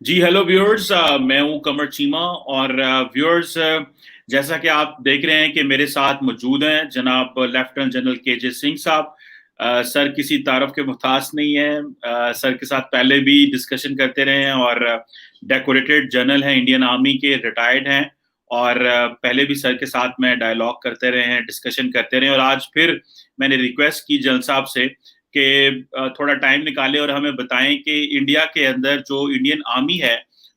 जी hello viewers. मैं हूं कमर चीमा। और व्यूअर्स, जैसा कि आप देख रहे हैं कि मेरे साथ मौजूद हैं जनाब लेफ्टिनेंट जनरल के जे सिंह साहब। सर किसी तारफ के मुहताज नहीं है। सर के साथ पहले भी डिस्कशन करते रहे हैं और डेकोरेटेड जनरल हैं, इंडियन आर्मी के, रिटायर्ड हैं। और पहले भी सर के साथ में डायलॉग करते रहे हैं, डिस्कशन करते रहे हैं। और आज फिर मैंने रिक्वेस्ट की जनरल साहब से कि थोड़ा टाइम निकालें और हमें बताएं कि इंडिया के अंदर जो इंडियन आर्मी है,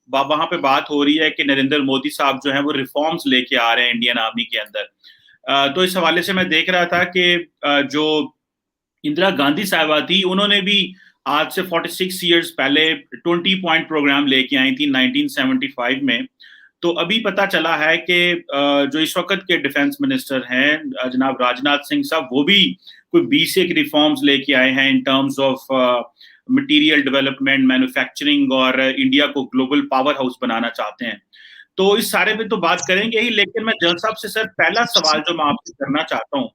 वहां पे बात हो रही है कि नरेंद्र मोदी साहब जो है वो रिफॉर्म्स लेके आ रहे हैं इंडियन आर्मी के अंदर। तो इस हवाले से मैं देख रहा था कि जो इंदिरा गांधी साहबा थी, उन्होंने भी आज से 46 ईयर्स पहले 20 पॉइंट प्रोग्राम लेके आई थी 1975 में। तो अभी पता चला है कि जो इस वक्त के डिफेंस मिनिस्टर हैं जनाब राजनाथ सिंह साहब, वो भी कोई 20 एक रिफॉर्म्स लेके आए हैं in terms of material development, manufacturing, और इंडिया को ग्लोबल पावर हाउस बनाना चाहते हैं। तो इस सारे पे तो बात करेंगे ही, लेकिन मैं जनरल साहब से सर पहला सवाल जो मैं आपसे करना चाहता हूँ,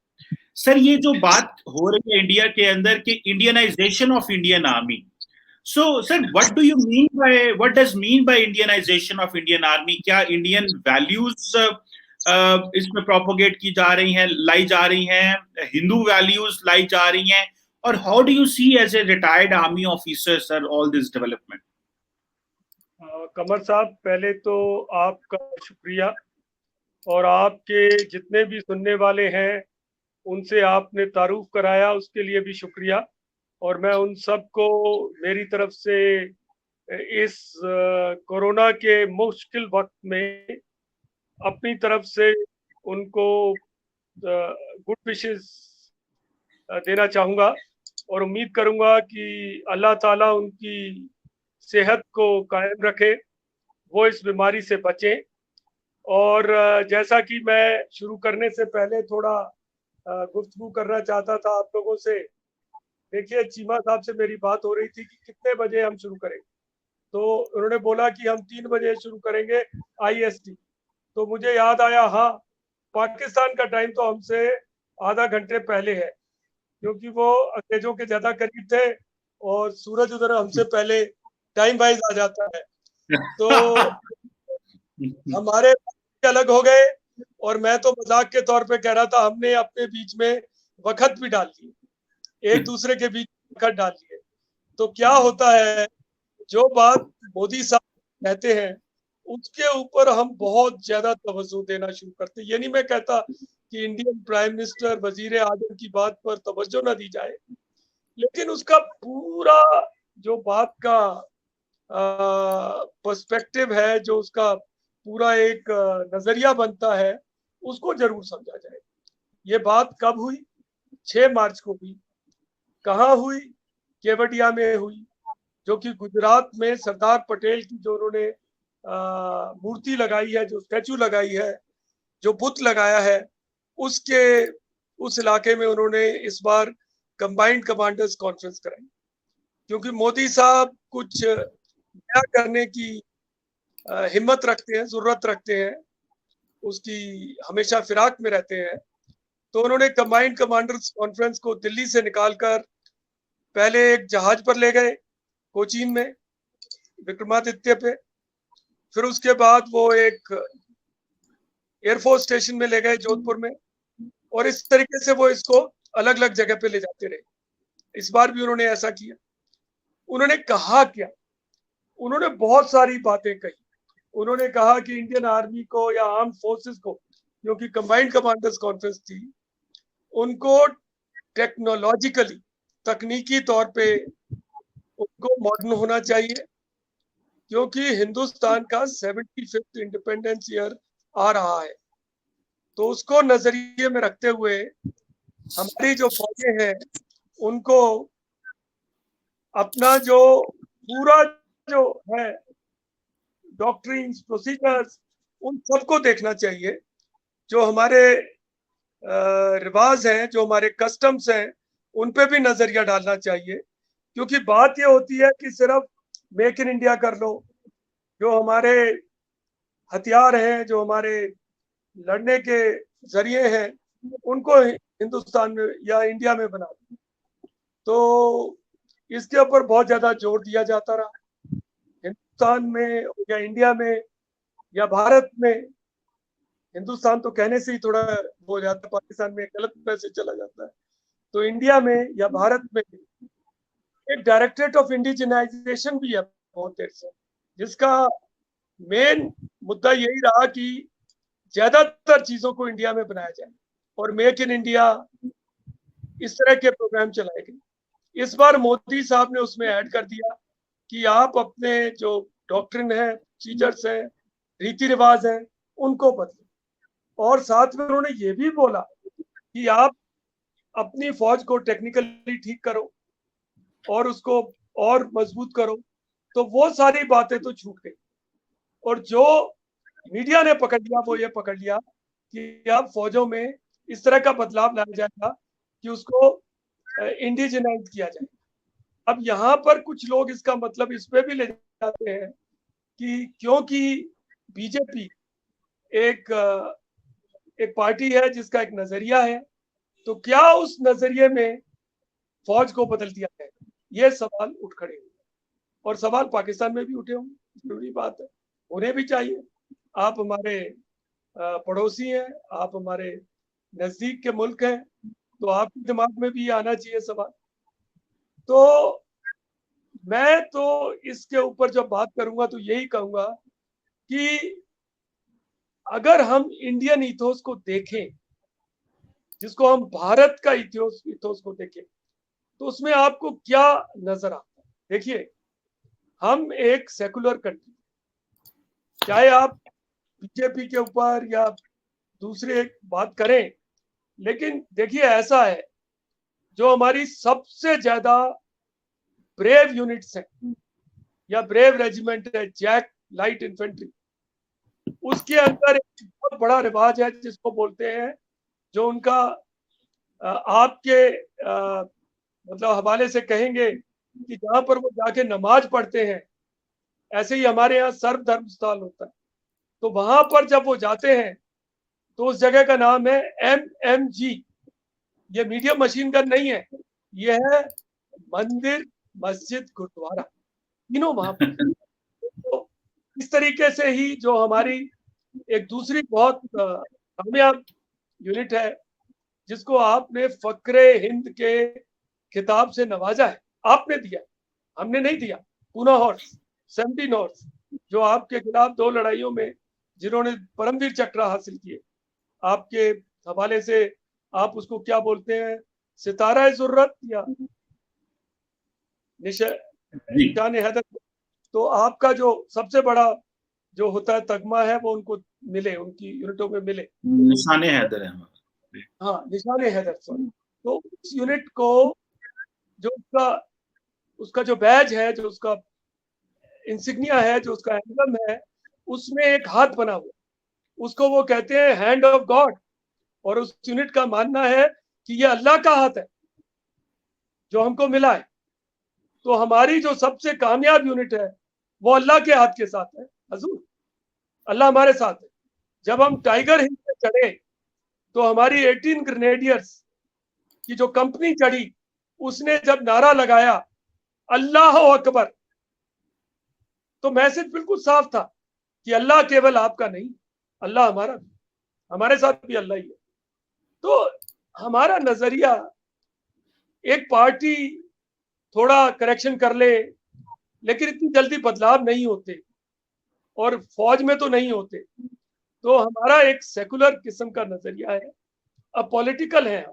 सर ये जो बात हो रही है इंडिया के अंदर कि Indianisation of Indian army, so sir what does mean by Indianisation of Indian army? क्या इंडियन वैल्यूज इसमें प्रोपोगेट की जा रही हैं, लाई जा रही हैं, हिंदू वैल्यूज लाई जा रही हैं? और how do you see as a retired army officer sir all this development? Qamar Sahab, पहले तो आपका शुक्रिया, और आपके जितने भी सुनने वाले हैं उनसे आपने तारुफ कराया, उसके लिए भी शुक्रिया। और मैं उन सबको मेरी तरफ से इस कोरोना के मुश्किल वक्त में अपनी तरफ से उनको गुड विशेस देना चाहूँगा, और उम्मीद करूँगा कि अल्लाह ताला उनकी सेहत को कायम रखे, वो इस बीमारी से बचें। और जैसा कि मैं शुरू करने से पहले थोड़ा गुफ्तगू करना चाहता था आप लोगों से। देखिए, चीमा साहब से मेरी बात हो रही थी कि कितने बजे हम शुरू करेंगे, तो उन्होंने बोला कि हम 3 बजे शुरू करेंगे IST। तो मुझे याद आया, हाँ, पाकिस्तान का टाइम तो हमसे आधा घंटे पहले है, क्योंकि वो अंग्रेजों के ज़्यादा करीब थे और सूरज उधर हमसे पहले टाइम वाइज आ जाता है। तो हमारे अलग हो गए, और मैं तो मजाक के तौर पे कह रहा था, हमने अपने बीच में वक्त भी डाल दिए, एक दूसरे के बीच वक्त डाल दिए। तो क्या होता है, जो बात मोदी साहब कहते हैं उसके ऊपर हम बहुत ज्यादा तवज्जो देना शुरू करते हैं। ये नहीं मैं कहता कि इंडियन प्राइम मिनिस्टर, वजीर आजम की बात पर तवज्जो ना दी जाए, लेकिन उसका पूरा जो बात का पर्सपेक्टिव है, जो उसका पूरा एक नजरिया बनता है, उसको जरूर समझा जाए। ये बात कब हुई? 6 मार्च को हुई। कहाँ हुई? केवडिया में हुई, जो कि गुजरात में सरदार पटेल की जो उन्होंने मूर्ति लगाई है, जो स्टैचू लगाई है, जो बुत लगाया है, उसके उस इलाके में उन्होंने इस बार कंबाइंड कमांडर्स कॉन्फ्रेंस कराई। क्योंकि मोदी साहब कुछ नया करने की हिम्मत रखते हैं, जरूरत रखते हैं, उसकी हमेशा फिराक में रहते हैं। तो उन्होंने कंबाइंड कमांडर्स कॉन्फ्रेंस को दिल्ली से निकालकर पहले एक जहाज पर ले गए कोचीन में, विक्रमादित्य पे। फिर उसके बाद वो एक एयरफोर्स स्टेशन में ले गए जोधपुर में, और इस तरीके से वो इसको अलग अलग जगह पे ले जाते रहे। इस बार भी उन्होंने ऐसा किया। उन्होंने कहा क्या? उन्होंने बहुत सारी बातें कही। उन्होंने कहा कि इंडियन आर्मी को या आर्म फोर्सेस को, क्योंकि कंबाइंड कमांडर्स कॉन्फ्रेंस थी, उनको टेक्नोलॉजिकली, तकनीकी तौर पे उनको मॉडर्न होना चाहिए, क्योंकि हिंदुस्तान का 75th इंडिपेंडेंस ईयर आ रहा है। तो उसको नजरिए में रखते हुए हमारी जो फौजें हैं उनको अपना जो पूरा जो है डॉक्ट्रिन्स, प्रोसीजर्स, उन सबको देखना चाहिए। जो हमारे रिवाज हैं, जो हमारे कस्टम्स हैं, उन पे भी नजरिया डालना चाहिए। क्योंकि बात ये होती है कि सिर्फ मेक इन इंडिया कर लो, जो हमारे हथियार हैं, जो हमारे लड़ने के जरिए हैं, उनको हिंदुस्तान में या इंडिया में बना दो। तो इसके ऊपर बहुत ज्यादा जोर दिया जाता रहा। हिंदुस्तान में या इंडिया में या भारत में, हिंदुस्तान तो कहने से ही थोड़ा हो जाता है, पाकिस्तान में गलत मैसेज चला जाता है, तो इंडिया में या भारत में एक डायरेक्टरेट ऑफ इंडिजिनाइजेशन भी है बहुत देर से, जिसका मेन मुद्दा यही रहा कि ज्यादातर चीजों को इंडिया में बनाया जाए और मेक इन इंडिया इस तरह के प्रोग्राम चलाए गए। इस बार मोदी साहब ने उसमें ऐड कर दिया कि आप अपने जो डॉक्ट्रिन है, प्रोसीजर्स है, रीति रिवाज है, उनको बदलें। और साथ में उन्होंने ये भी बोला कि आप अपनी फौज को टेक्निकली ठीक करो और उसको और मजबूत करो। तो वो सारी बातें तो छूट गई और जो मीडिया ने पकड़ लिया वो ये पकड़ लिया कि अब फौजों में इस तरह का बदलाव लाया जाएगा कि उसको इंडिजिनाइज किया जाएगा। अब यहाँ पर कुछ लोग इसका मतलब इस पे भी ले जाते हैं कि क्योंकि बीजेपी एक पार्टी है जिसका एक नजरिया है, तो क्या उस नजरिए में फौज को बदल दिया जाएगा, ये सवाल उठ खड़े हुए और सवाल पाकिस्तान में भी उठे होंगे। जरूरी बात है, उन्हें भी चाहिए। आप हमारे पड़ोसी हैं, आप हमारे नजदीक के मुल्क हैं, तो आपके दिमाग में भी आना चाहिए सवाल। तो मैं तो इसके ऊपर जब बात करूंगा तो यही कहूंगा कि अगर हम इंडियन इथोस को देखें, जिसको हम भारत का इथोस को देखें, तो उसमें आपको क्या नजर आता है? देखिए, हम एक सेकुलर कंट्री, चाहे आप बीजेपी के ऊपर या दूसरे बात करें, लेकिन देखिए ऐसा है, जो हमारी सबसे ज्यादा ब्रेव यूनिट्स हैं या ब्रेव रेजिमेंट है, जैक लाइट इन्फेंट्री, उसके अंदर एक बहुत बड़ा रिवाज है जिसको बोलते हैं, जो उनका आपके मतलब हवाले से कहेंगे कि जहां पर वो जाके नमाज पढ़ते हैं, ऐसे ही हमारे यहाँ सर्वधर्म स्थल होता है, तो वहां पर जब वो जाते हैं तो उस जगह का नाम है MMG। ये मीडियम मशीन गन नहीं है, ये है मंदिर, मस्जिद, गुरुद्वारा, तीनों वहां पर। तो इस तरीके से ही जो हमारी एक दूसरी बहुत कामयाब यूनिट है, जिसको आपने फक्रे हिंद के खिताब से नवाजा है, आपने दिया, हमने नहीं दिया। पूना हॉर्स, 17 हॉर्स, जो आपके खिलाफ 2 लड़ाइयों में जिन्होंने परमवीर चक्र हासिल किए, आपके हवाले से आप उसको क्या बोलते हैं, सितारा जुर्रत या निशान हैदर। तो आपका जो सबसे बड़ा जो होता है तगमा है, वो उनको मिले, उनकी यूनिटों में मिले, निशाने हैदर है हमारे। हाँ, निशान हैदर, सॉरी। तो उस यूनिट को जो उसका जो बैज है, जो उसका इंसिग्निया है, जो उसका एम्बलम है, उसमें एक हाथ बना हुआ, उसको वो कहते हैं हैंड ऑफ गॉड। और उस यूनिट का मानना है कि ये अल्लाह का हाथ है जो हमको मिला है। तो हमारी जो सबसे कामयाब यूनिट है वो अल्लाह के हाथ के साथ है हजूर, अल्लाह हमारे साथ है। जब हम टाइगर हिल पे चढ़े तो हमारी 18 ग्रेनेडियर्स की जो कंपनी चढ़ी, उसने जब नारा लगाया अल्लाह अकबर, तो मैसेज बिल्कुल साफ था कि अल्लाह केवल आपका नहीं, अल्लाह हमारा भी, हमारे साथ भी अल्लाह ही है। तो हमारा नजरिया, एक पार्टी थोड़ा करेक्शन कर ले, लेकिन इतनी जल्दी बदलाव नहीं होते और फौज में तो नहीं होते। तो हमारा एक सेकुलर किस्म का नजरिया है, अब पॉलिटिकल है।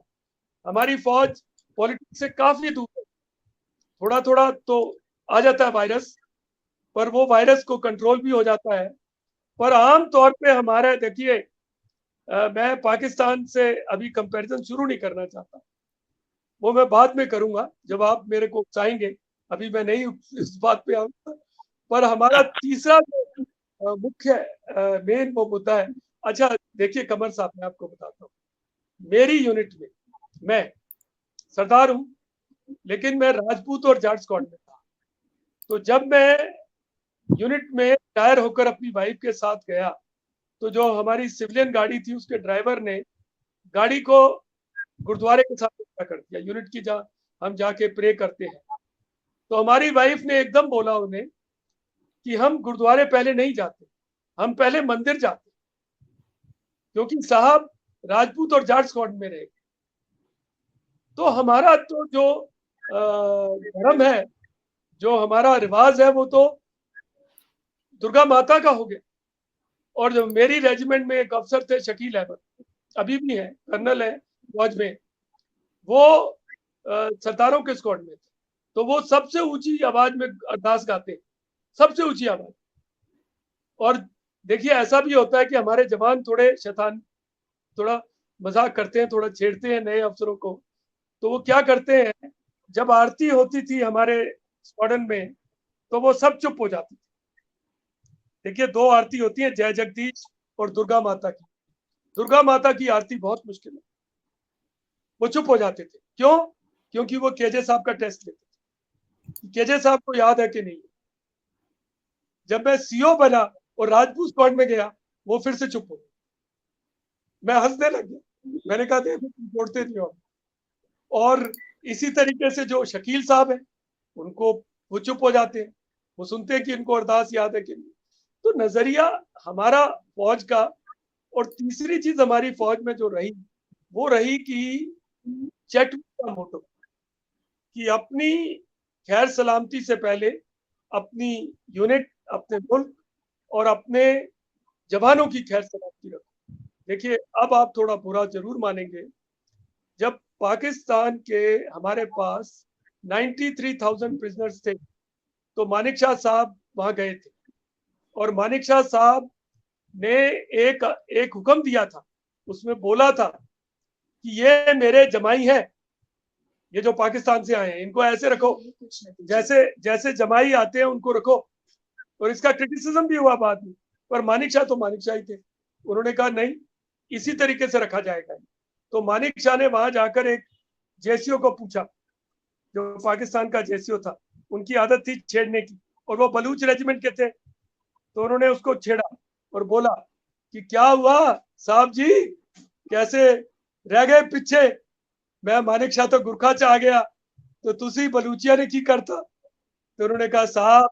हमारी फौज पॉलिटिक्स से काफी दूर है। थोड़ा थोड़ा तो आ जाता है वायरस, पर वो वायरस को कंट्रोल भी हो जाता है। पर आम तौर पे हमारा, देखिए, मैं पाकिस्तान से अभी कंपैरिजन शुरू नहीं करना चाहता, वो मैं बाद में करूंगा जब आप मेरे को उकसाएंगे, अभी मैं नहीं इस बात पे आऊंगा। पर हमारा तीसरा जो मुख्य मेन वो मुद्दा है। अच्छा देखिए कमर साहब, मैं आपको बताता हूँ, मेरी यूनिट में, मैं सरदार हूँ लेकिन मैं राजपूत और जाट स्क्वाड में था। तो जब मैं यूनिट में रिटायर होकर अपनी वाइफ के साथ गया, तो जो हमारी सिविलियन गाड़ी थी उसके ड्राइवर ने गाड़ी को गुरुद्वारे के साथ कर दिया, यूनिट की जहाँ हम जाके प्रे करते हैं। तो हमारी वाइफ ने एकदम बोला उन्हें कि हम गुरुद्वारे पहले नहीं जाते, हम पहले मंदिर जाते, क्योंकि साहब राजपूत और जाट स्क्वाड में रहे। तो हमारा तो जो धर्म है, जो हमारा रिवाज है, वो तो दुर्गा माता का हो गया। और जो मेरी रेजिमेंट में एक अफसर थे शकील अहमद, अभी भी हैं, कर्नल है फौज में, वो सरदारों के स्क्वाड में थे। तो वो सबसे ऊंची आवाज में अरदास गाते, सबसे ऊंची आवाज। और देखिए ऐसा भी होता है कि हमारे जवान थोड़े शैतान, थोड़ा मजाक करते हैं, थोड़ा छेड़ते हैं नए अफसरों को। तो वो क्या करते हैं, जब आरती होती थी हमारे स्क्वाड्रन में, तो वो सब चुप हो जाते थे। देखिए 2 आरती होती है, जय जगदीश और दुर्गा माता की। दुर्गा माता की आरती बहुत मुश्किल है, वो चुप हो जाते थे। क्यों? क्योंकि वो केजे साहब का टेस्ट लेते थे, केजे साहब को याद है कि नहीं। जब मैं सीओ बना और राजपूत स्क्वाड में गया, वो फिर से चुप हो गए। मैं हंसने लग गया, मैंने कहा देखो तुम छोड़ते नहीं हो। और इसी तरीके से जो शकील साहब है, उनको वो चुप हो जाते हैं, वो सुनते हैं कि इनको अरदास याद है कि नहीं। तो नजरिया हमारा फौज का। और तीसरी चीज हमारी फौज में जो रही, वो रही कि चेक का मोटो, कि अपनी खैर सलामती से पहले अपनी यूनिट, अपने मुल्क और अपने जवानों की खैर सलामती रखो। देखिए अब आप थोड़ा बुरा जरूर मानेंगे, जब पाकिस्तान के हमारे पास 93,000 प्रिजनर्स थे, तो मानिक शाह साहब वहां गए थे। और मानिक शाह साहब ने एक एक हुक्म दिया था, उसमें बोला था कि ये मेरे जमाई हैं, ये जो पाकिस्तान से आए हैं, इनको ऐसे रखो जैसे जैसे जमाई आते हैं उनको रखो। और इसका क्रिटिसिज्म भी हुआ बाद में, पर मानिक शाह तो मानिक शाह ही थे, उन्होंने कहा नहीं, इसी तरीके से रखा जाएगा। तो मानिक शाह ने वहां जाकर एक जेसीओ को पूछा, जो पाकिस्तान का जेसीओ था, उनकी आदत थी छेड़ने की, और वो बलूच रेजिमेंट के थे। तो उन्होंने उसको छेड़ा और बोला कि क्या हुआ साहब जी, कैसे रह गए पीछे, मैं मानिक शाह तो गुरखा च आ गया, तो तुसी बलूचिया ने की करता। तो उन्होंने कहा साहब,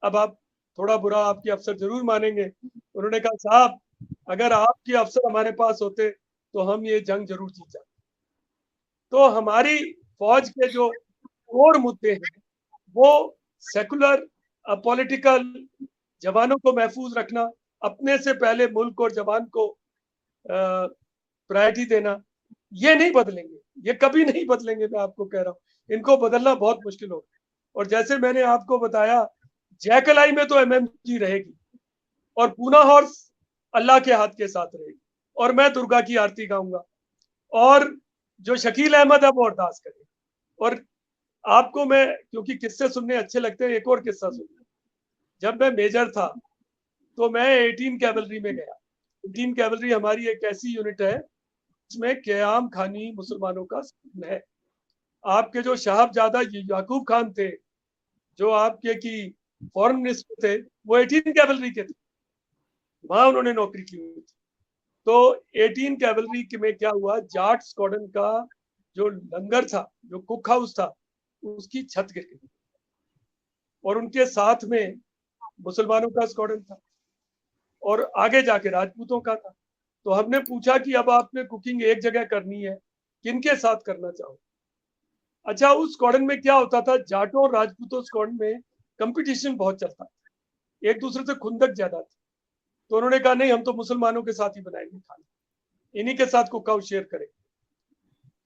अब आप थोड़ा बुरा आपके अफसर जरूर मानेंगे, उन्होंने कहा साहब अगर आपके अफसर हमारे पास होते तो हम ये जंग जरूर जीत जाते। तो हमारी फौज के जो कोर मुद्दे हैं, वो सेकुलर, पॉलिटिकल, जवानों को महफूज रखना, अपने से पहले मुल्क और जवान को प्रायोरिटी देना, ये नहीं बदलेंगे, ये कभी नहीं बदलेंगे। मैं आपको कह रहा हूँ, इनको बदलना बहुत मुश्किल होगा। और जैसे मैंने आपको बताया, जैकलाई में तो एमएमजी रहेगी, और पूना हॉर्स अल्लाह के हाथ के साथ रहेगी, और मैं दुर्गा की आरती गाऊंगा, और जो शकील अहमद है वो अरदास करे। और आपको मैं, क्योंकि किस्से सुनने अच्छे लगते हैं, एक और किस्सा सुनना। जब मैं मेजर था, तो मैं 18 कैवलरी में गया। 18 कैवलरी हमारी एक ऐसी यूनिट है जिसमें क़याम खानी मुसलमानों का है। आपके जो साहबजादा याकूब खान थे, जो आपके की फॉरेन मिनिस्टर थे, वो 18 कैवलरी के थे, वहां उन्होंने नौकरी की हुई थी। तो 18 कैवलरी में क्या हुआ, जाट स्क्वाड्रन का जो लंगर था, जो कुक हाउस था, उसकी छत गिर गई, और उनके साथ में मुसलमानों का स्क्वाड्रन था, और आगे जाके राजपूतों का था। तो हमने पूछा कि अब आपने कुकिंग एक जगह करनी है, किनके साथ करना चाहो। अच्छा, उस स्क्वाड्रन में क्या होता था, जाटों और राजपूतों स्क्वाड्रन में कंपटीशन बहुत चलता था, एक दूसरे से खुंदक ज्यादा थी। तो उन्होंने कहा नहीं, हम तो मुसलमानों के साथ ही बनाएंगे खाना, इन्हीं के साथ कुक हाउस शेयर करेंगे।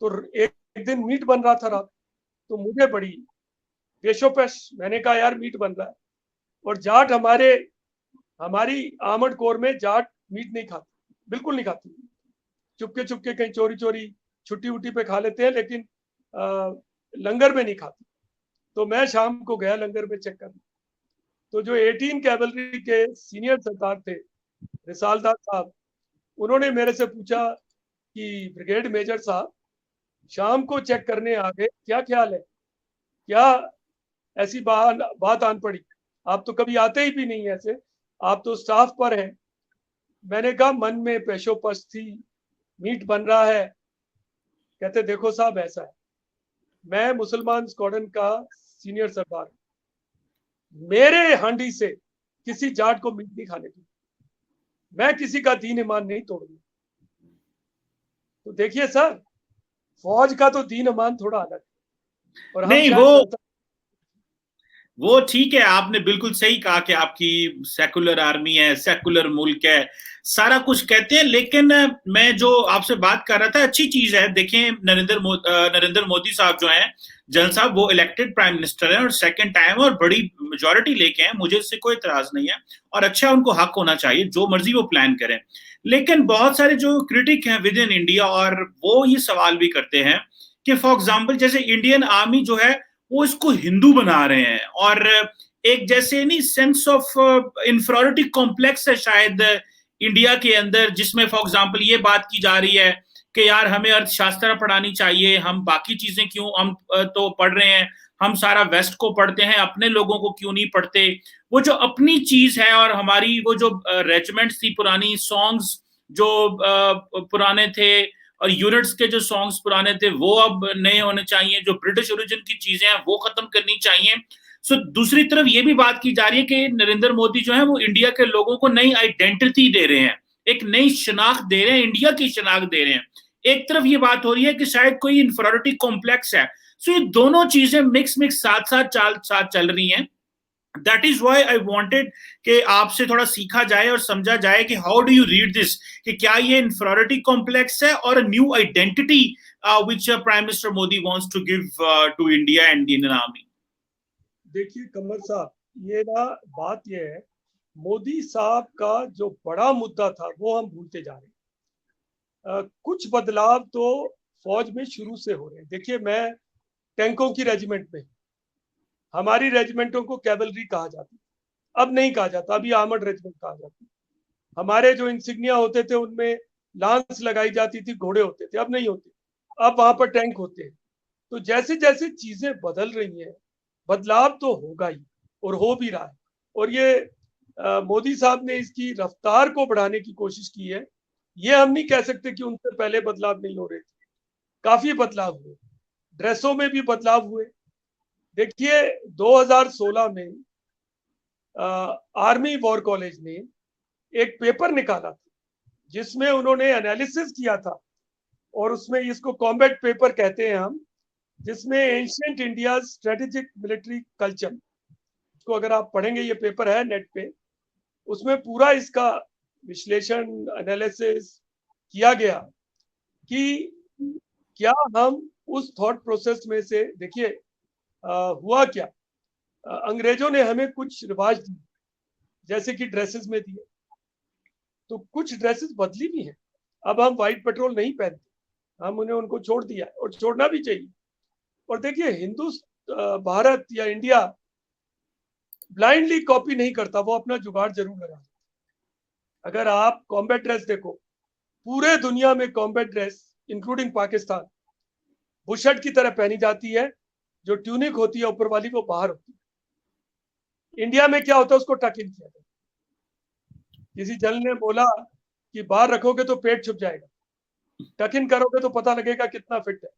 तो एक दिन मीट बन रहा था रात, तो मुझे बड़ी पेशोपेश, मैंने कहा यार मीट बन रहा है, और जाट हमारी आर्मड कोर में जाट मीट नहीं खाते, बिल्कुल नहीं खाते, चुपके चुपके कहीं चोरी चोरी छुट्टी उट्टी पे खा लेते हैं, लेकिन लंगर में नहीं खाते। तो मैं शाम को गया लंगर में चेक करने। तो जो 18 कैवलरी के सीनियर सरदार थे, रिसालदार साहब, उन्होंने मेरे से पूछा कि ब्रिगेड मेजर साहब, शाम को चेक करने आ गए, क्या ख्याल है, क्या ऐसी बात आन पड़ी, आप तो कभी आते ही भी नहीं ऐसे, आप तो स्टाफ पर हैं। मैंने कहा मन में पेशोपश थी, मीट बन रहा है। कहते देखो साहब ऐसा है, मैं मुसलमान स्क्वाड्रन का सीनियर सरदार, मेरे हांडी से किसी जाट को मीट नहीं खाने दूंगा, मैं किसी का दीन ईमान नहीं तोड़ूंगा। तो देखिए सर, फौज का तो दीन ईमान थोड़ा अलग है, और हम नहीं, शायद वो ठीक है, आपने बिल्कुल सही कहा कि आपकी सेकुलर आर्मी है, सेकुलर मुल्क है, सारा कुछ कहते हैं, लेकिन मैं जो आपसे बात कर रहा था अच्छी चीज है। देखें, नरेंद्र मोदी साहब जो हैं, जनरल साहब, वो इलेक्टेड प्राइम मिनिस्टर हैं और सेकंड टाइम और बड़ी मेजोरिटी लेके हैं, मुझे इससे कोई इतराज नहीं है, और अच्छा, उनको हक होना चाहिए, जो मर्जी वो प्लान करें। लेकिन बहुत सारे जो क्रिटिक हैं विद इन इंडिया, और वो ये सवाल भी करते हैं कि फॉर एग्जाम्पल जैसे इंडियन आर्मी जो है वो इसको हिंदू बना रहे हैं, और एक जैसे नहीं सेंस ऑफ इंफीरियरिटी कॉम्प्लेक्स है शायद इंडिया के अंदर, जिसमें फॉर एग्जांपल ये बात की जा रही है कि यार हमें अर्थशास्त्र पढ़ानी चाहिए, हम बाकी चीजें क्यों, हम तो पढ़ रहे हैं, हम सारा वेस्ट को पढ़ते हैं, अपने लोगों को क्यों नहीं पढ़ते। वो जो अपनी चीज है, और हमारी वो जो रेजिमेंट्स थी, पुरानी सॉन्ग्स जो पुराने थे, और यूनिट्स के जो सॉन्ग्स पुराने थे, वो अब नए होने चाहिए, जो ब्रिटिश ओरिजिन की चीजें हैं वो खत्म करनी चाहिए। सो दूसरी तरफ ये भी बात की जा रही है कि नरेंद्र मोदी जो है वो इंडिया के लोगों को नई आइडेंटिटी दे रहे हैं, एक नई शनाख्त दे रहे हैं, इंडिया की शनाख्त दे रहे हैं। एक तरफ ये बात हो रही है कि शायद कोई इंफीरियरिटी कॉम्प्लेक्स है। सो ये दोनों चीजें मिक्स साथ चल रही हैं। That is why I wanted कि आपसे थोड़ा सीखा जाए और समझा जाए कि how do you read this, कि क्या ये इंफीरियरिटी कॉम्प्लेक्स है और new identity which Prime Minister Modi wants to give to India and the Indian Army. देखिए कमर साहब, ये ना बात ये है, मोदी साहब का जो बड़ा मुद्दा था वो हम भूलते जा रहे हैं। कुछ बदलाव तो फौज में शुरू से हो रहे हैं। देखिए, मैं टैंकों की रेजिमेंट में, हमारी रेजिमेंटों को कैवलरी कहा जाता, अब नहीं कहा जाता, अभी आर्मर्ड रेजिमेंट कहा जाता। हमारे जो इंसिग्निया होते थे उनमें लांस लगाई जाती थी, घोड़े होते थे, अब नहीं होते, अब वहां पर टैंक होते हैं। तो जैसे जैसे चीजें बदल रही हैं, बदलाव तो होगा ही, और हो भी रहा है। और ये मोदी साहब ने इसकी रफ्तार को बढ़ाने की कोशिश की है। ये हम नहीं कह सकते कि उनसे पहले बदलाव नहीं हो रहे थे, काफी बदलाव हुए, ड्रेसों में भी बदलाव हुए। देखिए 2016 में आर्मी वॉर कॉलेज ने एक पेपर निकाला था जिसमें उन्होंने एनालिसिस किया था, और उसमें इसको कॉम्बैट पेपर कहते हैं हम, जिसमें ancient India strategic military culture, इसको अगर आप पढ़ेंगे, ये पेपर है नेट पे, उसमें पूरा इसका विश्लेषण एनालिसिस किया गया कि क्या हम उस थॉट प्रोसेस में से, देखिए हुआ क्या, अंग्रेजों ने हमें कुछ रिवाज दिए, जैसे कि ड्रेसेस में दिए, तो कुछ ड्रेसेस बदली भी हैं। अब हम व्हाइट पेट्रोल नहीं पहनते, हम उनको छोड़ दिया है, और छोड़ना भी चाहिए। और देखिए, भारत या इंडिया ब्लाइंडली कॉपी नहीं करता, वो अपना जुगाड़ जरूर लगाता। अगर आप कॉम्बैट ड्रेस देखो, पूरे दुनिया में combat dress including Pakistan bush shirt की तरह पहनी जाती है, जो ट्यूनिक होती है ऊपर वाली वो बाहर होती है। इंडिया में क्या होता है, उसको टक इन किया जाता है। किसी जल ने बोला कि बाहर रखोगे तो पेट छुप जाएगा, टक इन करोगे तो पता लगेगा कितना फिट है।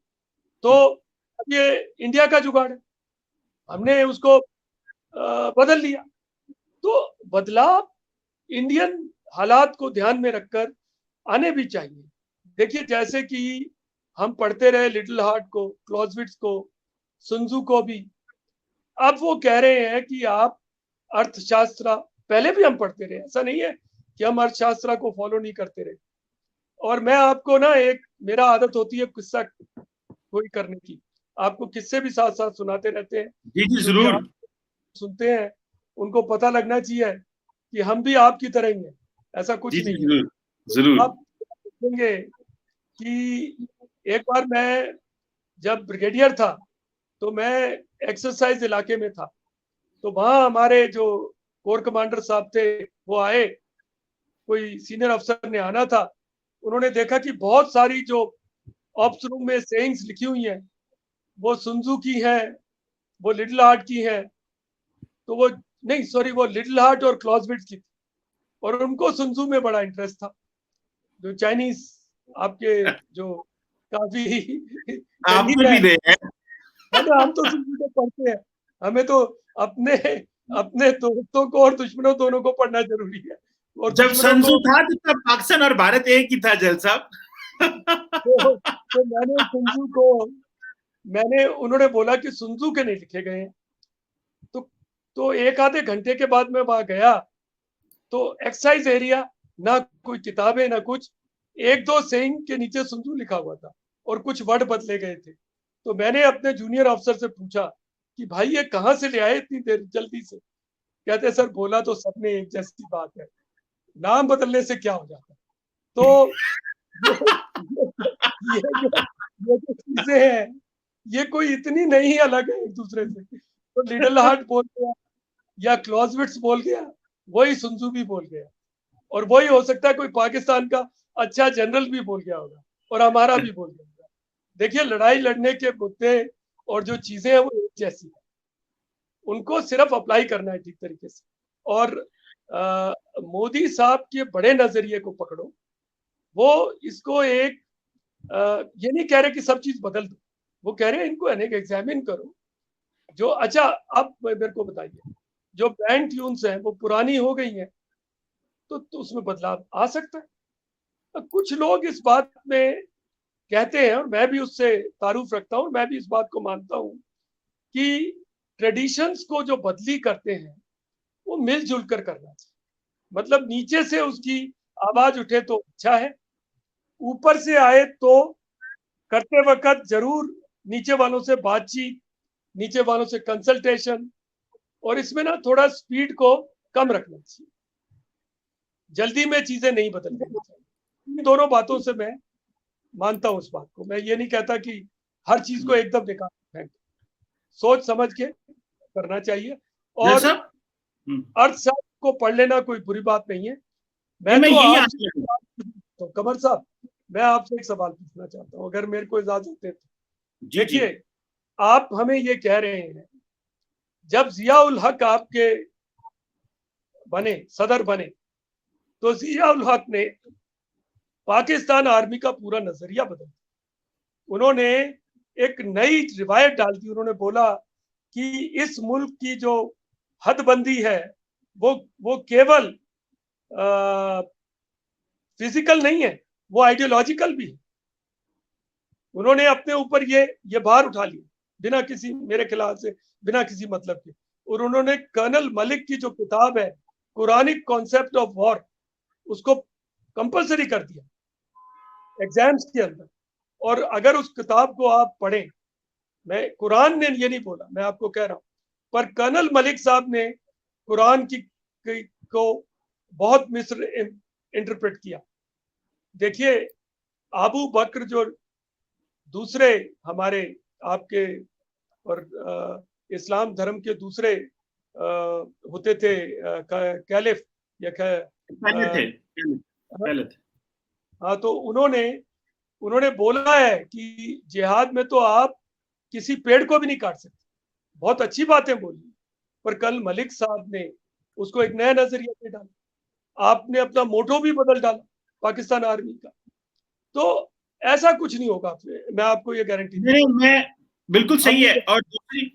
तो ये इंडिया का जुगाड़ है, हमने उसको बदल लिया। तो बदलाव इंडियन हालात को ध्यान में रखकर आने भी चाहिए। देखिए, जैसे कि हम पढ़ते रहे लिटिल हार्ट को, क्लॉजविट्स को, सुन्जू को भी, अब वो कह रहे हैं कि आप अर्थशास्त्र, पहले भी हम पढ़ते रहे, ऐसा नहीं है कि हम अर्थशास्त्र को फॉलो नहीं करते रहे। और मैं आपको ना, एक मेरा आदत होती है किस्सा कोई करने की, आपको किस्से भी साथ साथ सुनाते रहते हैं। जी जी जरूर। आप सुनते हैं, उनको पता लगना चाहिए कि हम भी आपकी तरह ही हैं, ऐसा कुछ जी नहीं जी जरूर जरूर। आप देखेंगे कि एक बार मैं जब ब्रिगेडियर था, तो मैं एक्सरसाइज इलाके में था, तो वहां हमारे जो कोर कमांडर साहब थे वो आए, कोई सीनियर अफसर ने आना था। उन्होंने देखा कि बहुत सारी जो ऑप्स रूम में सेइंग्स लिखी हुई हैं वो सुन्जू की है, वो लिटिल हार्ट की है, तो वो नहीं, सॉरी, वो लिटिल हार्ट और क्लॉजविट्स की थी, और उनको सुन्जू में बड़ा इंटरेस्ट था। जो चाइनीज आपके जो काफी आप करीब में है भी रहे हैं। ना, हम तो सुन्जू को पढ़ते हैं, हमें तो अपने अपने दोस्तों को और दुश्मनों दोनों को पढ़ना जरूरी है। और जब दुश्मनों सन को त्जू था तो तब पाकिस्तान और भारत एक ही था जल साहब। तो मैंने sun tzu को, मैंने, उन्होंने बोला कि sun tzu के नहीं लिखे गए हैं। तो एक आधे घंटे के बाद मैं वहां गया तो एक्सरसाइज एरिया, ना कोई किताबें ना कुछ, एक दो सेइंग के नीचे sun tzu लिखा हुआ था और कुछ वर्ड बदले गए थे। तो मैंने अपने जूनियर अफसर से पूछा कि भाई ये कहाँ से ले आए इतनी देर जल्दी से? कहते सर बोला तो सबने एक जैसी बात है, नाम बदलने से क्या हो जाता है। तो ये जो चीजें हैं ये कोई इतनी नहीं अलग है एक दूसरे से। तो लिटिल हार्ट बोल गया या क्लॉजविट्स बोल गया, वही sun tzu भी बोल गया, और वही हो सकता है कोई पाकिस्तान का अच्छा जनरल भी बोल गया होगा और हमारा भी बोल गया होगा। देखिए लड़ाई लड़ने के मुद्दे और जो चीजें हैं वो एक जैसी है, उनको सिर्फ अप्लाई करना है ठीक तरीके से। और मोदी साहब के बड़े नजरिए को पकड़ो, वो इसको एक ये नहीं कह रहे कि सब चीज बदल दो, वो कह रहे हैं इनको एग्जामिन करो। जो अच्छा, अब मेरे को बताइए, जो बैंड ट्यून्स हैं वो पुरानी हो गई हैं तो उसमें बदलाव आ सकता है। कुछ लोग इस बात में कहते हैं और मैं भी उससे तारुफ रखता हूँ, मैं भी इस बात को मानता हूँ कि ट्रेडिशंस को जो बदली करते हैं वो मिलजुल कर करना चाहिए। मतलब नीचे से उसकी आवाज उठे तो अच्छा है, ऊपर से आए तो करते वक्त जरूर नीचे वालों से बातचीत, नीचे वालों से कंसल्टेशन, और इसमें ना थोड़ा स्पीड को कम रखना चाहिए, जल्दी में चीजें नहीं बदल देनी चाहिए। इन दोनों बातों से मैं मानता हूं उस बात को। मैं ये नहीं कहता कि हर चीज को एकदम निकाल फेंक, सोच समझ के करना चाहिए। और अर्थशास्त्र को पढ़ लेना कोई बुरी बात नहीं है। मैं तो आपसे, तो कमर साहब मैं आपसे एक सवाल पूछना चाहता हूँ अगर मेरे को इजाजत दे तो। देखिए आप हमें ये कह रहे हैं जब जिया उल हक आपके बने, सदर बने, तो जिया उल हक ने पाकिस्तान आर्मी का पूरा नजरिया बदल दिया। उन्होंने एक नई रिवायत डाल दी। उन्होंने बोला कि इस मुल्क की जो हदबंदी है वो केवल फिजिकल नहीं है, वो आइडियोलॉजिकल भी है। उन्होंने अपने ऊपर ये भार उठा लिया बिना किसी, मेरे ख्याल से बिना किसी मतलब के। और उन्होंने कर्नल मलिक की जो किताब है कुरानिक कॉन्सेप्ट ऑफ वॉर, उसको कंपलसरी कर दिया एग्जाम्स के अंदर। और अगर उस किताब को आप पढ़ें, मैं, कुरान ने ये नहीं बोला, मैं आपको कह रहा हूं, पर कर्नल मलिक साहब ने कुरान को बहुत मिस्र इंटरप्रेट किया। देखिए अबू बकर जो दूसरे हमारे आपके और इस्लाम धर्म के दूसरे होते थे कैलिफ या पहले थे। हाँ, तो उन्होंने बोला है कि जिहाद में तो आप किसी पेड़ को भी नहीं काट सकते। बहुत अच्छी बातें बोली, पर कल मलिक साहब ने उसको एक नया नजरिया दे डाला। आपने अपना मोटो भी बदल डाला पाकिस्तान आर्मी का। तो ऐसा कुछ नहीं होगा, मैं आपको ये गारंटी नहीं, मैं बिल्कुल सही है। और दूसरी,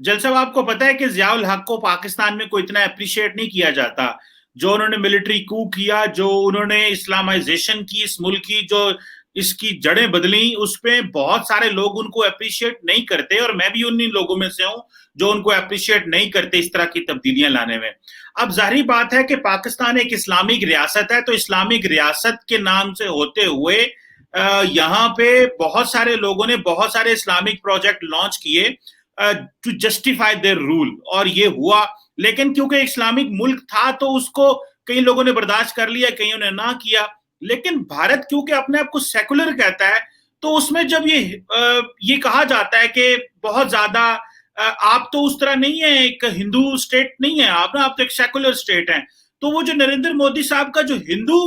जल साहब आपको पता है कि जियाउल हक को पाकिस्तान में कोई इतना अप्रिशिएट नहीं किया जाता। जो उन्होंने मिलिट्री कू किया, जो उन्होंने इस्लामाइजेशन की इस मुल्क की, जो इसकी जड़ें बदली, उस पे बहुत सारे लोग उनको अप्रिशिएट नहीं करते, और मैं भी उन्हीं लोगों में से हूं जो उनको अप्रिशिएट नहीं करते इस तरह की तब्दीलियां लाने में। अब जाहिर बात है कि पाकिस्तान एक इस्लामिक रियासत है, तो इस्लामिक रियासत के नाम से होते हुए यहाँ पे बहुत सारे लोगों ने बहुत सारे इस्लामिक प्रोजेक्ट लॉन्च किए टू जस्टिफाई देयर रूल, और ये हुआ। लेकिन क्योंकि इस्लामिक मुल्क था तो उसको कई लोगों ने बर्दाश्त कर लिया, कईयों ने ना किया। लेकिन भारत क्योंकि अपने आप को सेकुलर कहता है, तो उसमें जब ये कहा जाता है कि बहुत ज्यादा आप तो उस तरह नहीं है, एक हिंदू स्टेट नहीं है आप ना, आप तो एक सेकुलर स्टेट है। तो वो जो नरेंद्र मोदी साहब का जो हिंदू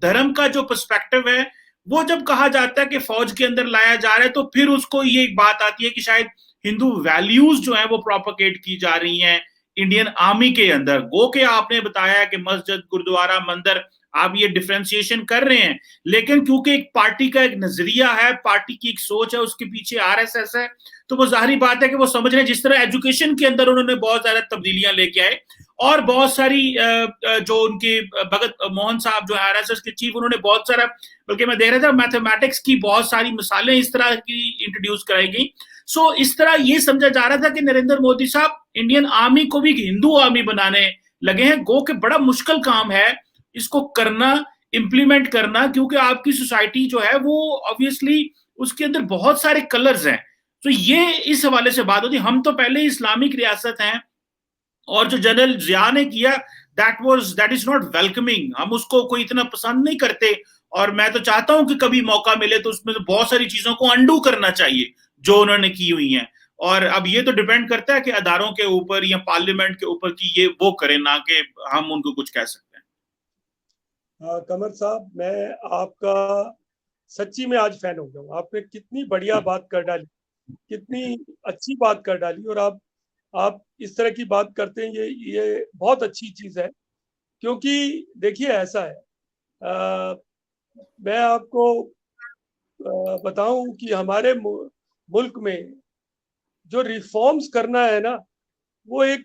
धर्म का जो पर्सपेक्टिव है, वो जब कहा जाता है कि फौज के अंदर लाया जा रहा है, तो फिर उसको ये एक बात आती है कि शायद हिंदू वैल्यूज जो है वो प्रोपोगेट की जा रही हैं इंडियन आर्मी के अंदर। गो के आपने बताया कि मस्जिद, गुरुद्वारा, मंदिर आप ये डिफरेंशिएशन कर रहे हैं, लेकिन क्योंकि एक पार्टी का एक नजरिया है, पार्टी की एक सोच है, उसके पीछे आरएसएस है, तो वो जाहिर बात है कि वो समझ रहे हैं। जिस तरह एजुकेशन के अंदर उन्होंने बहुत ज्यादा तब्दीलियां लेके आए, और बहुत सारी जो उनके भगत मोहन साहब जो है आरएसएस के चीफ, उन्होंने बहुत सारा, बल्कि मैं देख रहा था मैथमेटिक्स की बहुत सारी मिसालें इस तरह की इंट्रोड्यूस कराई गई। सो इस तरह ये समझा जा रहा था कि नरेंद्र मोदी साहब इंडियन आर्मी को भी हिंदू आर्मी बनाने लगे हैं। गो के बड़ा मुश्किल काम है इसको करना, इंप्लीमेंट करना, क्योंकि आपकी सोसाइटी जो है वो ऑब्वियसली उसके अंदर बहुत सारे कलर्स हैं। तो ये इस हवाले से बात होती, हम तो पहले इस्लामिक रियासत हैं, और जो जनरल जिया ने किया दैट इज नॉट वेलकमिंग, हम उसको कोई इतना पसंद नहीं करते। और मैं तो चाहता हूं कि कभी मौका मिले तो उसमें तो बहुत सारी चीजों को अंडू करना चाहिए जो उन्होंने की हुई हैं। और अब ये तो डिपेंड करता है कि अदारों के ऊपर या पार्लियामेंट के ऊपर कि ये वो करें, ना कि हम उनको कुछ कह सकते हैं। कमर साहब, मैं आपका सच्ची में आज फैन हो गया हूँ। आपने कितनी बढ़िया बात कर डाली, कितनी अच्छी बात कर डाली, और आप इस तरह की बात करते हैं, ये बहुत अच्छी चीज है। क्योंकि देखिए ऐसा है, मैं आपको बताऊं कि हमारे मुल्क में जो रिफॉर्म्स करना है ना, वो एक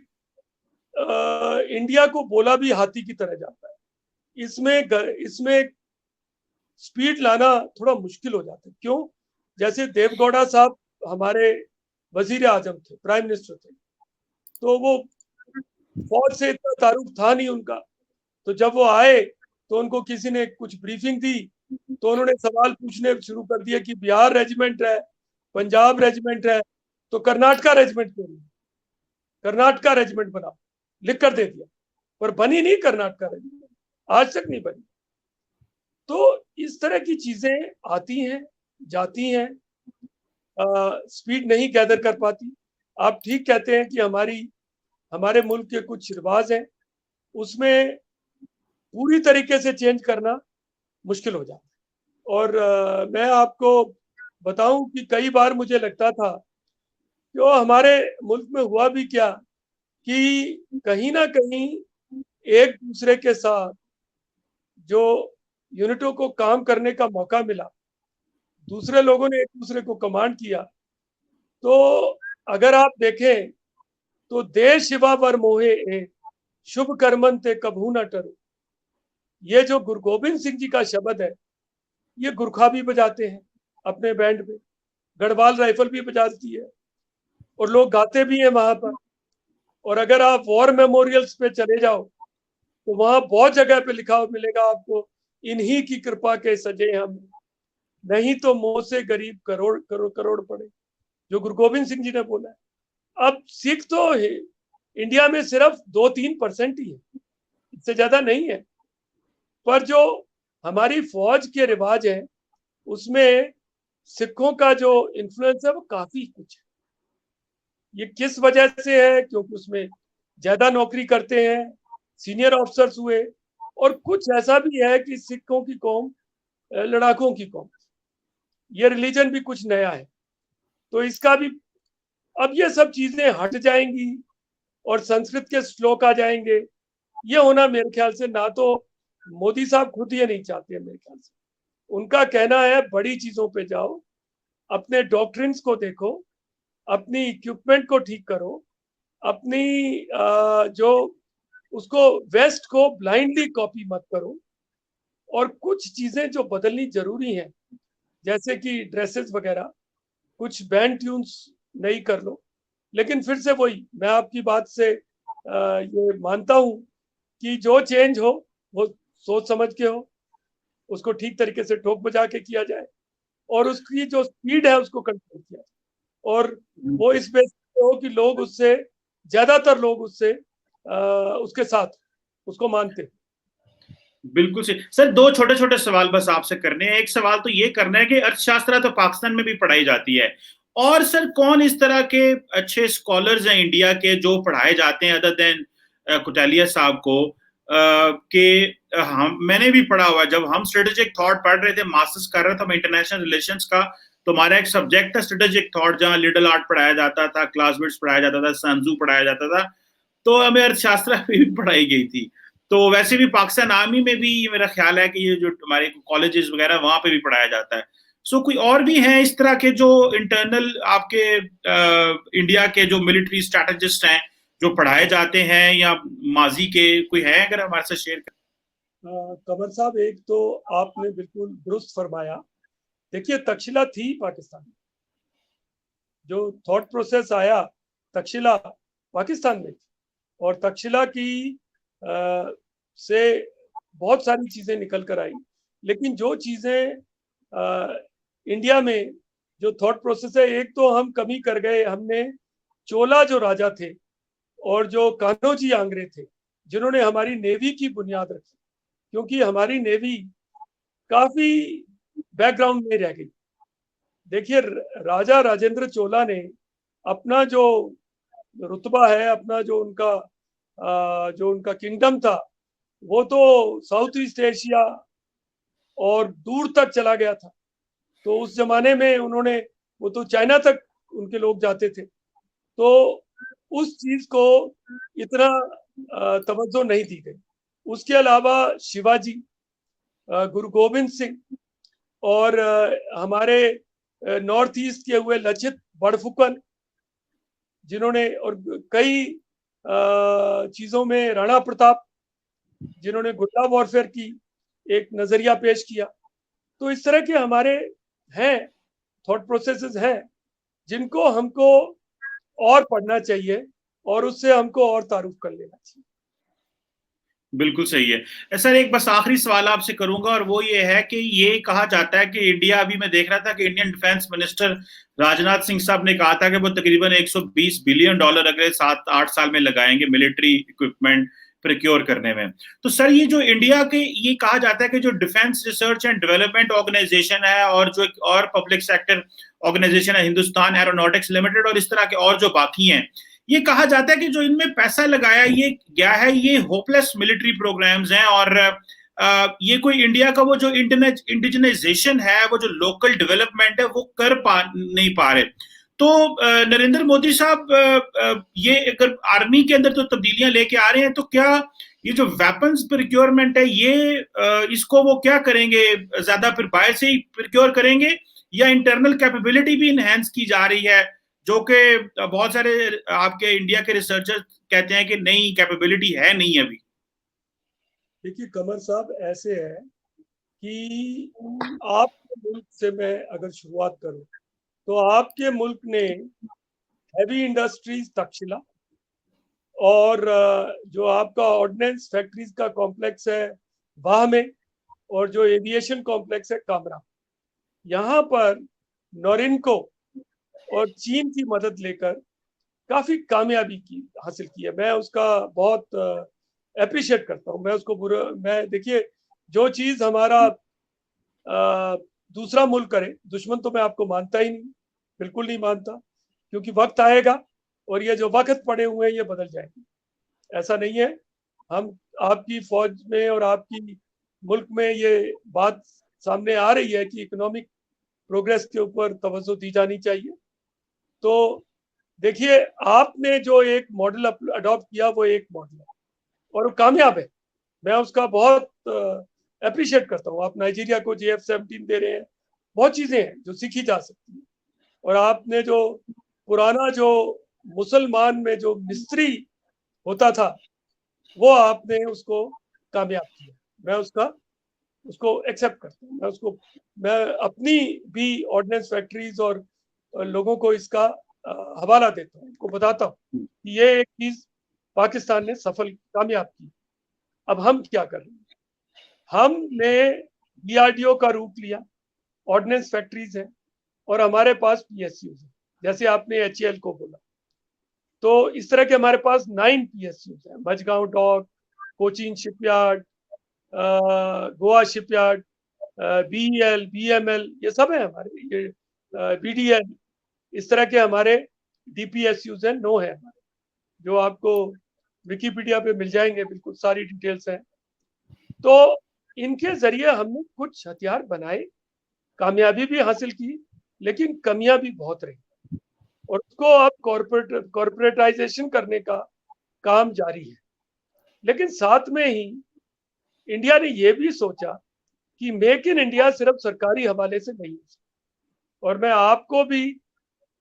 इंडिया को बोला भी हाथी की तरह जाता है। इसमें स्पीड लाना थोड़ा मुश्किल हो जाता है। क्यों? जैसे देवगौड़ा साहब हमारे वजीर आजम थे, प्राइम मिनिस्टर थे, तो वो फौज से इतना तारुफ था नहीं उनका। तो जब वो आए तो उनको किसी ने कुछ ब्रीफिंग दी, तो उन्होंने सवाल पूछने शुरू कर दिए कि बिहार रेजिमेंट है, पंजाब रेजिमेंट है, तो कर्नाटका रेजिमेंट क्यों नहीं? कर्नाटका रेजिमेंट बनाओ, लिख कर दे दिया, पर बनी नहीं कर्नाटका रेजिमेंट, आज तक नहीं बनी। तो इस तरह की चीजें आती हैं, जाती हैं, स्पीड नहीं गैदर कर पाती। आप ठीक कहते हैं कि हमारे मुल्क के कुछ रिवाज हैं, उसमें पूरी तरीके से चेंज करना मुश्किल हो जाता है। और मैं आपको बताऊं कि कई बार मुझे लगता था कि वो हमारे मुल्क में हुआ भी क्या, कि कहीं ना कहीं एक दूसरे के साथ जो यूनिटों को काम करने का मौका मिला, दूसरे लोगों ने एक दूसरे को कमांड किया। तो अगर आप देखें तो देश शिवा वर मोहे एक, शुभ कर्मन ते कभू न टरो, ये जो गुरु गोबिंद सिंह जी का शब्द है, ये गुरखा भी बजाते हैं अपने बैंड पे, गढ़वाल राइफल भी बजाती है, और लोग गाते भी हैं वहां पर। और अगर आप वॉर मेमोरियल्स पे चले जाओ तो वहां बहुत जगह पे लिखा मिलेगा आपको, इन्हीं की कृपा के सजे हम, नहीं तो मुंह से गरीब करोड़ करोड़ करोड़ पड़े, जो गुरु गोबिंद सिंह जी ने बोला है। अब सिख तो इंडिया में सिर्फ 2-3% ही है, इससे ज्यादा नहीं है। पर जो हमारी फौज के रिवाज है, उसमें सिखों का जो इन्फ्लुएंस है वो काफी कुछ है। ये किस वजह से है? क्योंकि उसमें ज्यादा नौकरी करते हैं, सीनियर ऑफिसर्स हुए, और कुछ ऐसा भी है कि सिखों की कौम लड़ाकों की कौम, ये रिलीजन भी कुछ नया है। तो इसका भी अब ये सब चीजें हट जाएंगी और संस्कृत के श्लोक आ जाएंगे। ये होना मेरे ख्याल से, ना तो मोदी साहब खुद ये नहीं चाहते हैं मेरे ख्याल से। उनका कहना है बड़ी चीजों पे जाओ, अपने डॉक्ट्रिन्स को देखो, अपनी इक्विपमेंट को ठीक करो, अपनी जो उसको वेस्ट को ब्लाइंडली कॉपी मत करो, और कुछ चीजें जो बदलनी जरूरी हैं, जैसे कि ड्रेसेस वगैरह, कुछ बैंड ट्यून्स नई कर लो। लेकिन फिर से वही, मैं आपकी बात से ये मानता हूं कि जो चेंज हो वो सोच समझ के हो, उसको ठीक तरीके से ठोक बजा के किया जाए, और उसकी जो स्पीड है उसको कंट्रोल किया जाए, और वो इस बेस पे हो कि लोग उससे, ज्यादातर लोग उससे उसके साथ उसको मानते हैं। बिल्कुल सही सर। दो छोटे छोटे सवाल बस आपसे करने हैं। एक सवाल तो ये करना है कि अर्थशास्त्र तो पाकिस्तान में भी पढ़ाई जाती है, और सर कौन इस तरह के अच्छे स्कॉलर्स हैं इंडिया के जो पढ़ाए जाते हैं अदर देन कुटालिया साहब को, कि हम, मैंने भी पढ़ा हुआ, जब हम स्ट्रेटेजिक थॉट पढ़ रहे थे, मास्टर्स कर रहा था मैं इंटरनेशनल रिलेशंस का, तो हमारा एक सब्जेक्ट था स्ट्रेटेजिक थॉट, जहां लिडल आर्ट पढ़ाया जाता था, क्लासमेट्स पढ़ाया जाता था, संजू पढ़ाया जाता था, तो हमें अर्थशास्त्र भी पढ़ाई गई थी। तो वैसे भी पाकिस्तान आर्मी में भी ये मेरा ख्याल है कि ये जो हमारे कॉलेजेस वगैरह वहां पे भी पढ़ाया जाता है। सो कोई और भी हैं इस तरह के जो इंटरनल आपके इंडिया के जो मिलिट्री स्ट्रैटेजिस्ट हैं जो पढ़ाए जाते हैं, या माजी के कोई है अगर हमारे साथ शेयर कर? कमर साहब, एक तो आपने बिल्कुल दुरुस्त फरमाया। देखिए, तक्षशिला थी पाकिस्तान में, जो थॉट प्रोसेस आया तक्षशिला पाकिस्तान में थी, और तक्षशिला की से बहुत सारी चीजें निकल कर आई। लेकिन जो चीजें इंडिया में जो थॉट प्रोसेस है, एक तो हम कमी कर गए, हमने चोला जो राजा थे और जो कान्होजी आंग्रे थे, जिन्होंने हमारी नेवी की बुनियाद रखी, क्योंकि हमारी नेवी काफी बैकग्राउंड में रह गई। देखिए, राजा राजेंद्र चोला ने अपना जो रुतबा है, अपना जो उनका किंगडम था, वो तो साउथ ईस्ट एशिया और दूर तक चला गया था। तो उस जमाने में उन्होंने, वो तो चाइना तक उनके लोग जाते थे, तो उस चीज को इतना तवज्जो नहीं दी गई। उसके अलावा शिवाजी, गुरु गोविंद सिंह, और हमारे नॉर्थ ईस्ट के हुए लचित बड़फुकन, जिन्होंने, और कई चीजों में राणा प्रताप, जिन्होंने गुर्ला वॉरफेयर की एक नजरिया पेश किया। तो इस तरह के हमारे हैं, थॉट प्रोसेसेस हैं, जिनको हमको और पढ़ना चाहिए और उससे हमको और तारुफ कर लेना चाहिए। बिल्कुल सही है सर। एक बस आखिरी सवाल आपसे करूंगा, और वो ये है कि ये कहा जाता है कि इंडिया, अभी मैं देख रहा था कि Indian defence minister Rajnath Singh साहब ने कहा था कि वो तकरीबन $120 बिलियन अगले 7-8 साल में लगाएंगे मिलिट्री इक्विपमेंट प्रिक्योर करने में। तो सर, ये जो इंडिया के, ये कहा जाता है कि जो defence research and development organisation है और जो एक और पब्लिक सेक्टर ऑर्गेनाइजेशन है, हिंदुस्तान एरोनॉटिक्स लिमिटेड और इस तरह के और जो बाकी हैं, ये कहा जाता है कि जो इनमें पैसा लगाया ये गया है, ये होपलेस मिलिट्री प्रोग्राम्स हैं, और ये कोई इंडिया का वो जो इंडिजनाइजेशन है, वो जो लोकल डेवलपमेंट है, वो नहीं पा रहे। तो नरेंद्र मोदी साहब ये अगर आर्मी के अंदर तो तब्दीलियां लेके आ रहे हैं, तो क्या ये जो वेपन्स प्रिक्योरमेंट है, ये इसको वो क्या करेंगे, ज्यादा फिर बाहर से ही प्रिक्योर करेंगे, या इंटरनल कैपेबिलिटी भी इनहेंस की जा रही है, जो कि बहुत सारे आपके इंडिया के रिसर्चर कहते हैं कि नहीं, कैपेबिलिटी है नहीं अभी? देखिए कमर साहब, ऐसे है कि आपके मुल्क से मैं अगर शुरुआत करूं, तो आपके मुल्क ने हैवी इंडस्ट्रीज तक्षशिला, और जो आपका ऑर्डिनेंस फैक्ट्रीज का कॉम्प्लेक्स है वाह में, और जो एविएशन कॉम्प्लेक्स है कामरा, यहाँ पर नोरिनको और चीन की मदद लेकर काफी कामयाबी हासिल की है। मैं उसका बहुत अप्रिशिएट करता हूँ। मैं उसको मैं, देखिए, जो चीज हमारा दूसरा मुल्क करे, दुश्मन तो मैं आपको मानता ही नहीं, बिल्कुल नहीं मानता, क्योंकि वक्त आएगा और ये जो वक्त पड़े हुए हैं ये बदल जाएंगे। ऐसा नहीं है, हम, आपकी फौज में और आपकी मुल्क में ये बात सामने आ रही है कि इकोनॉमिक प्रोग्रेस के ऊपर तवज्जो दी जानी चाहिए। तो देखिए, आपने जो एक मॉडल अडॉप्ट किया, वो एक मॉडल है और वो कामयाब है। मैं उसका बहुत अप्रिशिएट करता हूँ। आप नाइजीरिया को JF-17 दे रहे हैं, बहुत चीजें हैं जो सीखी जा सकती हैं। और आपने जो पुराना, जो मुसलमान में जो मिस्त्री होता था, वो आपने उसको कामयाब किया। मैं उसको एक्सेप्ट करता हूँ। मैं अपनी भी ऑर्डिनेंस फैक्ट्रीज और लोगों को इसका हवाला देता हूँ, उनको बताता हूँ कि ये एक चीज पाकिस्तान ने कामयाब की। अब हम क्या कर रहे हैं? हमने DRDO का रूप लिया, ऑर्डिनेंस फैक्ट्रीज है, और हमारे पास PSUs है, जैसे आपने HAL को बोला। तो इस तरह के हमारे पास 9 PSUs है, Mazagon dock, Cochin shipyard, Goa shipyard, BEL, BML, ये सब है हमारे, ये BDL, इस तरह के हमारे DPSUs हैं, 9 है हमारे, जो आपको विकिपीडिया पे मिल जाएंगे, बिल्कुल सारी डिटेल्स हैं। तो इनके जरिए हमने कुछ हथियार बनाए, कामयाबी भी हासिल की, लेकिन कमियां भी बहुत रही, और उसको अब कॉर्पोरेटाइजेशन करने का काम जारी है। लेकिन साथ में ही इंडिया ने ये भी सोचा कि मेक इन इंडिया सिर्फ सरकारी हवाले से नहीं है। और मैं आपको भी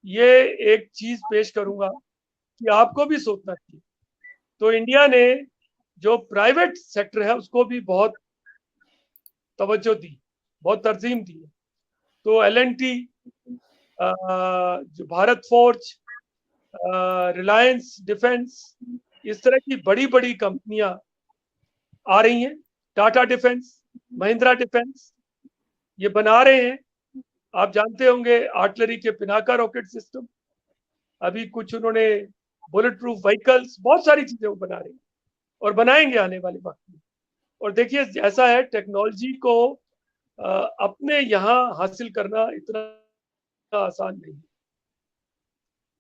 ये एक चीज पेश करूंगा कि आपको भी सोचना चाहिए। तो इंडिया ने जो प्राइवेट सेक्टर है उसको भी बहुत तवज्जो दी, बहुत तरजीम दी है। तो L&T, जो भारत फोर्ज, रिलायंस डिफेंस, इस तरह की बड़ी बड़ी कंपनियां आ रही हैं। टाटा डिफेंस, महिंद्रा डिफेंस, ये बना रहे हैं। आप जानते होंगे आर्टिलरी के पिनाका रॉकेट सिस्टम, अभी कुछ उन्होंने बुलेट प्रूफ व्हीकल्स, बहुत सारी चीजें वो बना रहे हैं और बनाएंगे आने वाले वक्त में। और देखिए ऐसा है, टेक्नोलॉजी को अपने यहाँ हासिल करना इतना आसान नहीं है,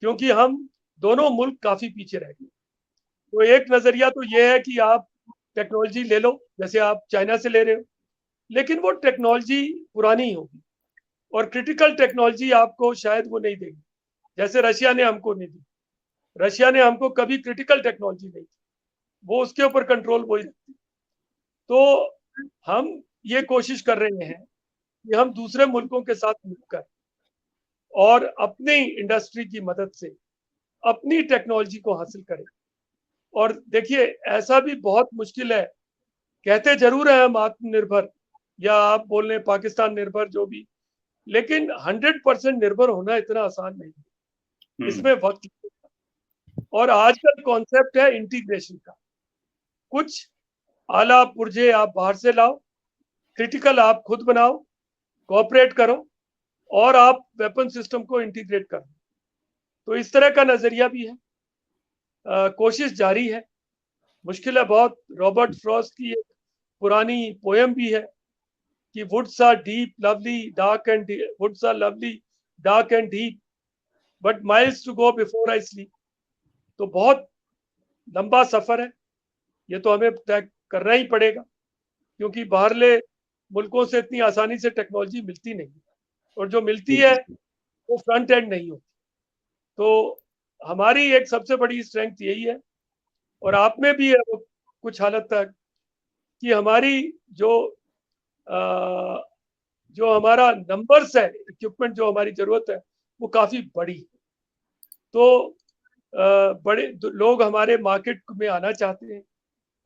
क्योंकि हम दोनों मुल्क काफी पीछे रह गए। तो एक नजरिया तो ये है कि आप टेक्नोलॉजी ले लो, जैसे आप चाइना से ले रहे हो, लेकिन वो टेक्नोलॉजी पुरानी होगी और क्रिटिकल टेक्नोलॉजी आपको शायद वो नहीं देगी, जैसे रशिया ने हमको नहीं दी। रशिया ने हमको कभी क्रिटिकल टेक्नोलॉजी नहीं दी, वो उसके ऊपर कंट्रोल वही रखती। तो हम ये कोशिश कर रहे हैं कि हम दूसरे मुल्कों के साथ मिलकर और अपनी इंडस्ट्री की मदद से अपनी टेक्नोलॉजी को हासिल करें। और देखिए ऐसा भी बहुत मुश्किल है, कहते जरूर है हम आत्मनिर्भर, या आप बोल रहे पाकिस्तान निर्भर, जो भी, लेकिन 100% निर्भर होना इतना आसान नहीं है, इसमें वक्त लगेगा। और आजकल कॉन्सेप्ट है इंटीग्रेशन का, कुछ आला पुर्जे आप बाहर से लाओ, क्रिटिकल आप खुद बनाओ, कोऑपरेट करो और आप वेपन सिस्टम को इंटीग्रेट करो। तो इस तरह का नजरिया भी है, कोशिश जारी है, मुश्किल है बहुत। रॉबर्ट फ्रॉस्ट की एक पुरानी पोएम भी है कि woods are deep lovely dark and woods are lovely dark and deep but miles to go before I sleep. तो बहुत लंबा सफर है, ये तो हमें तय करना ही पड़ेगा, क्योंकि बाहरले मुल्कों से इतनी आसानी से टेक्नोलॉजी मिलती नहीं, और जो मिलती है वो फ्रंट एंड नहीं होती। तो हमारी एक सबसे बड़ी स्ट्रेंथ यही है, और आप में भी है वो कुछ हालत तक, कि हमारी जो हमारा नंबर्स है, इक्विपमेंट जो हमारी जरूरत है वो काफी बड़ी। तो बड़े लोग हमारे मार्केट में आना चाहते हैं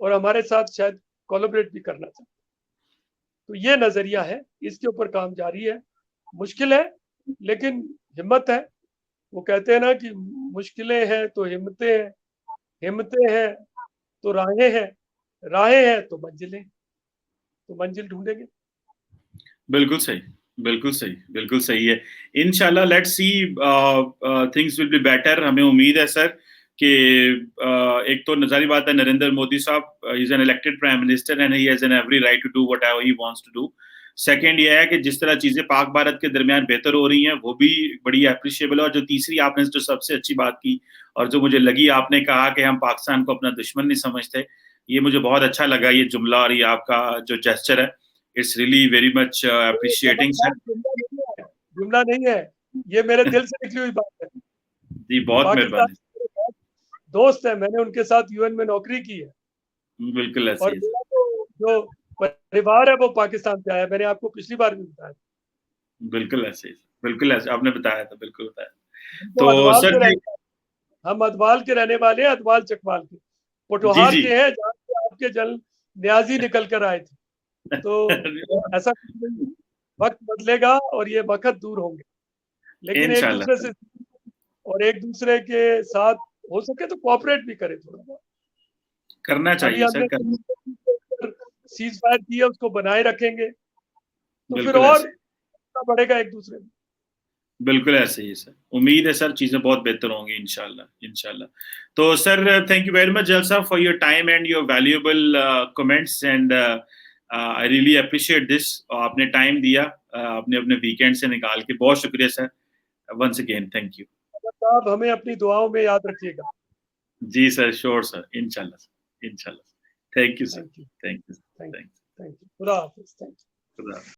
और हमारे साथ शायद कोलैबोरेट भी करना चाहते हैं। तो ये नजरिया है, इसके ऊपर काम जारी है। मुश्किल है लेकिन हिम्मत है। वो कहते हैं ना कि मुश्किलें हैं तो हिम्मतें हैं, हिम्मतें हैं तो राहें हैं, राहें हैं तो मंजिलें, तो मंजिल ढूंढेंगे। बिल्कुल सही, बिल्कुल सही, बिल्कुल सही है। इंशाल्लाह let's see things will be better. हमें उम्मीद है सर कि एक तो नजारी बात है, नरेंद्र मोदी साहब he is an elected prime minister and he has an every right to do whatever he wants to do. Second ये है कि जिस तरह चीजें पाक भारत के दरमियान बेहतर हो रही हैं वो भी बड़ी अप्रिशिएबल है। और जो तीसरी आपने जो सबसे अच्छी बात की और जो मुझे लगी, आपने कहा कि हम पाकिस्तान को अपना दुश्मन नहीं समझते, ये मुझे बहुत अच्छा लगा, ये जुमला और ये आपका जो जेस्चर है, it's really very much appreciating sir. जुमला नहीं है, ये मेरे दिल से निकली हुई बात है। जी बहुत मेहरबानी, दोस्त है, मैंने उनके साथ यूएन में नौकरी की है, बिल्कुल ऐसे और ही। तो जो परिवार है वो पाकिस्तान से आया, मैंने आपको पिछली बार भी बताया। बिल्कुल ऐसे ही, बिल्कुल ऐसे आपने बताया था, बिल्कुल बताया। तो तो सर हम अदवाल के रहने वाले हैं, अदवाल चकवाल के, जी पोटोहार जी के हैं, जहाँ से आपके जल न्याजी निकल कर आए थे। तो ऐसा कुछ नहीं, वक्त बदलेगा और ये वक्त दूर होंगे, लेकिन एक दूसरे इंशाल्लाह से और एक दूसरे के साथ हो सके तो कोऑपरेट भी करें थोड़ा बहुत। करना अभी चाहिए सर, हमने सीज फायर किया, उसको बनाए रखेंगे तो फिर बिल्कुल और ऐसे, बढ़ेगा एक दूसरे में। बिल्कुल ऐसे ही सर। उम्मीद है सर चीजें बहुत बेहतर होंगी इंशाल्लाह, इंशाल्लाह। तो sir thank you very much Jalsa for your time and your valuable comments and I really appreciate this. आपने टाइम दिया, आपने अपने वीकेंड से निकाल के, बहुत शुक्रिया sir, once again thank you. आप हमें अपनी दुआओं में याद रखिएगा। जी सर, श्योर सर, इंशाल्लाह, इंशाल्लाह। Thank you sir, thank you, thank you, thank thank you, thank you. खुदा हाफिज, थैंक यू। यू।